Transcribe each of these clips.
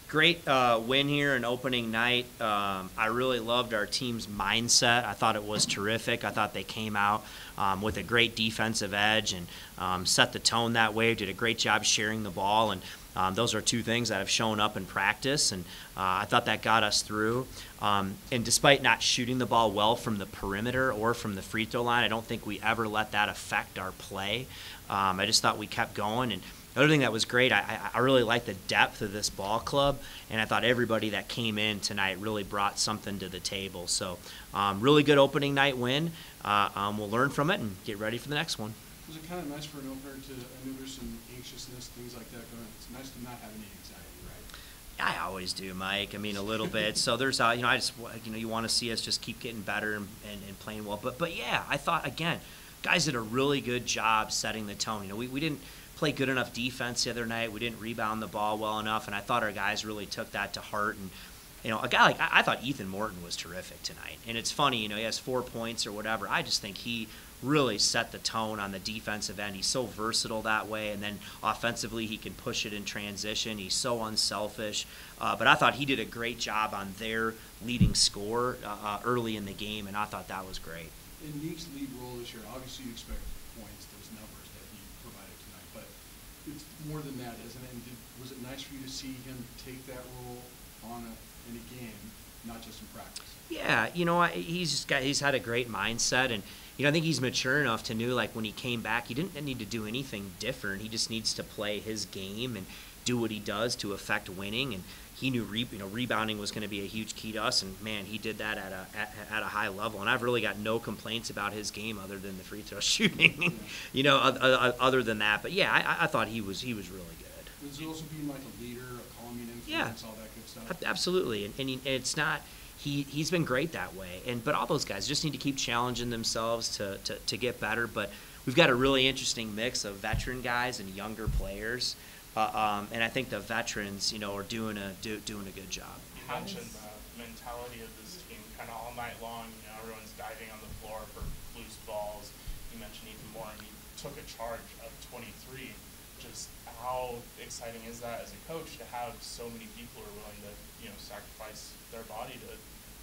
Great win here in opening night. I really loved our team's mindset. I thought it was terrific. I thought they came out with a great defensive edge and set the tone that way. Did a great job sharing the ball, and those are two things that have shown up in practice, and I thought that got us through. And despite not shooting the ball well from the perimeter or from the free throw line, I don't think we ever let that affect our play. I just thought we kept going. And the other thing that was great, I really liked the depth of this ball club, and I thought everybody that came in tonight really brought something to the table. So really good opening night win. We'll learn from it and get ready for the next one. Was it kind of nice for an opener to, I know there's some anxiousness, things like that going on. It's nice to not have any anxiety, right? I always do, Mike. I mean, a little bit. So there's, I just, you want to see us just keep getting better and playing well. But yeah, I thought, again, guys did a really good job setting the tone. We didn't play good enough defense the other night. We didn't rebound the ball well enough, and I thought our guys really took that to heart. And a guy like I thought Ethan Morton was terrific tonight. And it's funny, he has 4 points or whatever. I just think he really set the tone on the defensive end. He's so versatile that way, and then offensively he can push it in transition. He's so unselfish. But I thought he did a great job on their leading score early in the game, and I thought that was great. In Nick's lead role this year, obviously you expect points, those numbers that he provided tonight, but it's more than that, isn't it? And was it nice for you to see him take that role in a game, not just in practice? Yeah, he's had a great mindset, and I think he's mature enough to know, like, when he came back, he didn't need to do anything different. He just needs to play his game and do what he does to affect winning. And he knew rebounding was going to be a huge key to us, and man, he did that at a high level. And I've really got no complaints about his game other than the free throw shooting, other than that. But yeah, I thought he was really good. Was he also being like a leader, a calming influence, all that good stuff? Absolutely, and it's not. He's been great that way, but all those guys just need to keep challenging themselves to get better. But we've got a really interesting mix of veteran guys and younger players, and I think the veterans, are doing a good job. You mentioned the mentality of this team, kind of all night long. Everyone's diving on the floor for loose balls. You mentioned Ethan Moore, and he took a charge of 23. Just how exciting is that as a coach to have so many people who are willing to, sacrifice their body to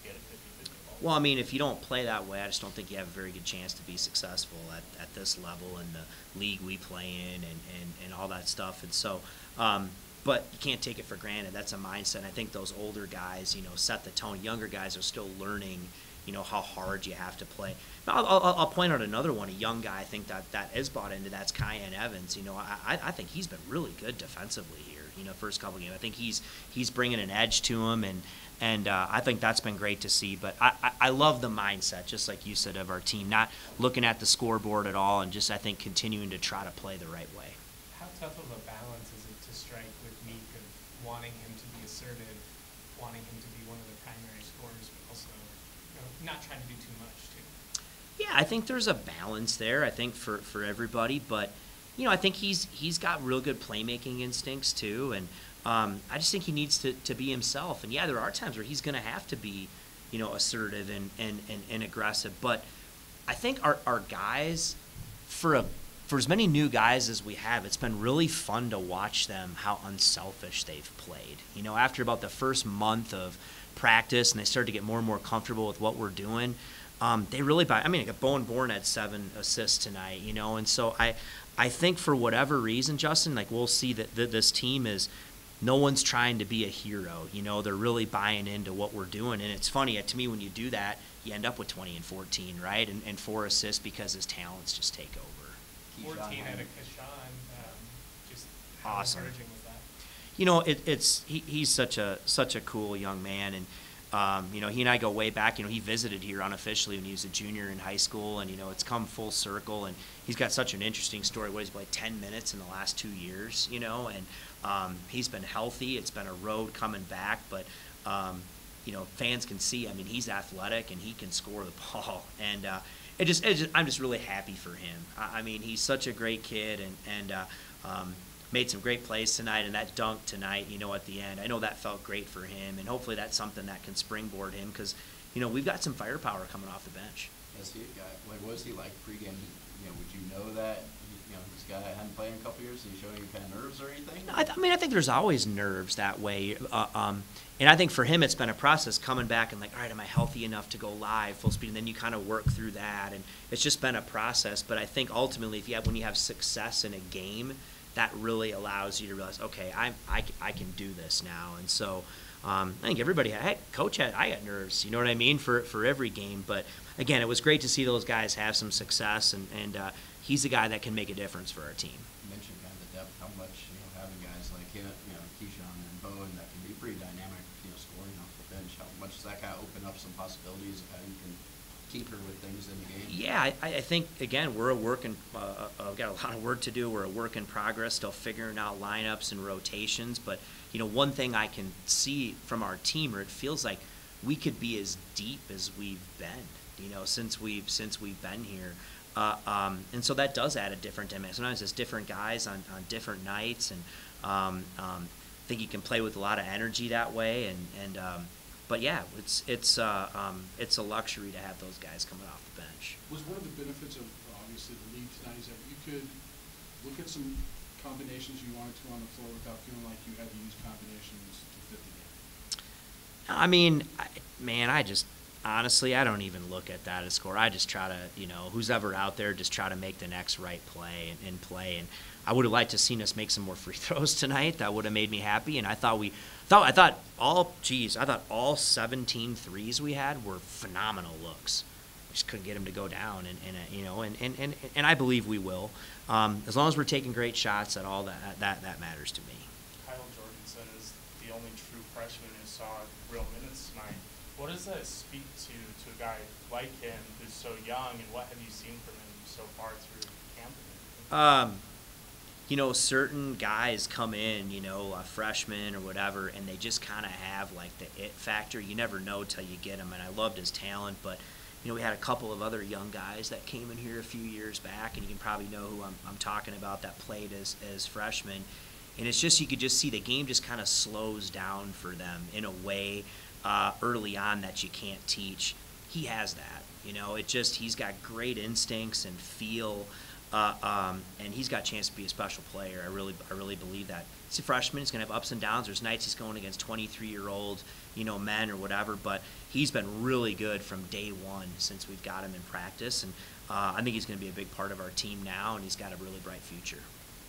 get a 50-50 ball? Well, I mean, if you don't play that way, I just don't think you have a very good chance to be successful at this level in the league we play in and all that stuff. And so, but you can't take it for granted. That's a mindset. I think those older guys, set the tone. Younger guys are still learning, how hard you have to play. I'll point out another one, a young guy I think that is bought into. That's Kyan Evans. I think he's been really good defensively here. First couple games, I think he's bringing an edge to him, and I think that's been great to see. But I love the mindset, just like you said, of our team, not looking at the scoreboard at all, and just I think continuing to try to play the right way. How tough of a balance is it to strike with Meek of wanting him to be assertive, wanting him to be one of the primary scorers, but also not trying to do too much too? Yeah, I think there's a balance there. I think for everybody, but I think he's got real good playmaking instincts too, and I just think he needs to be himself. And yeah, there are times where he's going to have to be, assertive and aggressive. But I think our guys, for as many new guys as we have, it's been really fun to watch them how unselfish they've played. After about the first month of practice, and they started to get more and more comfortable with what we're doing. They really Bowen Bourne had 7 assists tonight, and so I think for whatever reason, Justin, like we'll see that this team is, no one's trying to be a hero. They're really buying into what we're doing, and it's funny to me when you do that, you end up with 20 and 14, right, and 4 assists because his talents just take over. 14 out of Kashan, just how awesome. Encouraging was that? He's such a cool young man, and he and I go way back. He visited here unofficially when he was a junior in high school, and it's come full circle. And he's got such an interesting story. He's played 10 minutes in the last 2 years, and he's been healthy. It's been a road coming back, but fans can see. He's athletic and he can score the ball, and I'm just really happy for him. He's such a great kid, and made some great plays tonight, and that dunk tonight, at the end, I know that felt great for him, and hopefully that's something that can springboard him, because, we've got some firepower coming off the bench. What was he like pregame? Would you know that? this guy that hadn't played in a couple years, is he showing any kind of nerves or anything? I mean, I think there's always nerves that way. And I think for him, it's been a process coming back and like, all right, am I healthy enough to go live full speed? And then you kind of work through that. And it's just been a process. But I think ultimately, when you have success in a game, that really allows you to realize, okay, I can do this now. And so I think everybody, I got nerves, you know what I mean, for every game. But again, it was great to see those guys have some success. And he's a guy that can make a difference for our team. You mentioned kind of the depth, how much, having guys like him, Keyshawn and Bowen that can be pretty dynamic, scoring off the bench. How much does that kind of open up some possibilities of how you can keep her with things in the game? Yeah, I think, again, we're we've got a lot of work to do. We're a work in progress, still figuring out lineups and rotations. But, one thing I can see from our team, or it feels like we could be as deep as we've been, since we've been here. And so that does add a different dynamic. Sometimes it's different guys on different nights, and I think you can play with a lot of energy that way. But yeah, it's a luxury to have those guys coming off the bench. Was one of the benefits of obviously the league tonight is that you could look at some combinations you wanted to on the floor without feeling like you had to use combinations to fit the game? I mean, honestly, I don't even look at that as score. I just try to, who's ever out there, just try to make the next right play and play. And I would have liked to seen us make some more free throws tonight. That would have made me happy. And I thought all 17 threes we had were phenomenal looks. We just couldn't get them to go down, and I believe we will. As long as we're taking great shots at all, that matters to me. Kyle Jorgensen is the only true freshman who saw real minutes tonight. What does that speak to a guy like him who's so young, and what have you seen from him so far through camp? Certain guys come in, a freshman or whatever, and they just kind of have like the it factor. You never know till you get them, and I loved his talent. But we had a couple of other young guys that came in here a few years back, and you can probably know who I'm talking about, that played as freshmen. And it's just, you could just see the game just kind of slows down for them in a way early on that you can't teach. He has that, he's got great instincts and feel. And he's got a chance to be a special player. I really believe that. He's a freshman. He's going to have ups and downs. There's nights he's going against 23-year-old, men or whatever. But he's been really good from day one since we've got him in practice. And I think he's going to be a big part of our team now, and he's got a really bright future.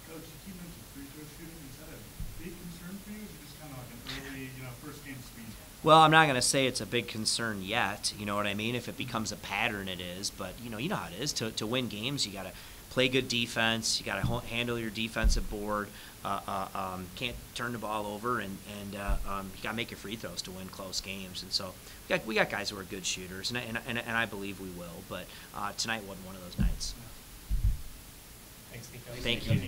Coach, you keep mentioning free throw shooting. Is that a big concern for you? Or is it just kind of like an early, first game speed? Well, I'm not going to say it's a big concern yet. You know what I mean? If it becomes a pattern, it is. But you know how it is. To win games, you got to play good defense. You got to handle your defensive board. Can't turn the ball over, and you got to make your free throws to win close games. And so we got guys who are good shooters, and I believe we will. But tonight wasn't one of those nights. Thanks, Niko. Thank you.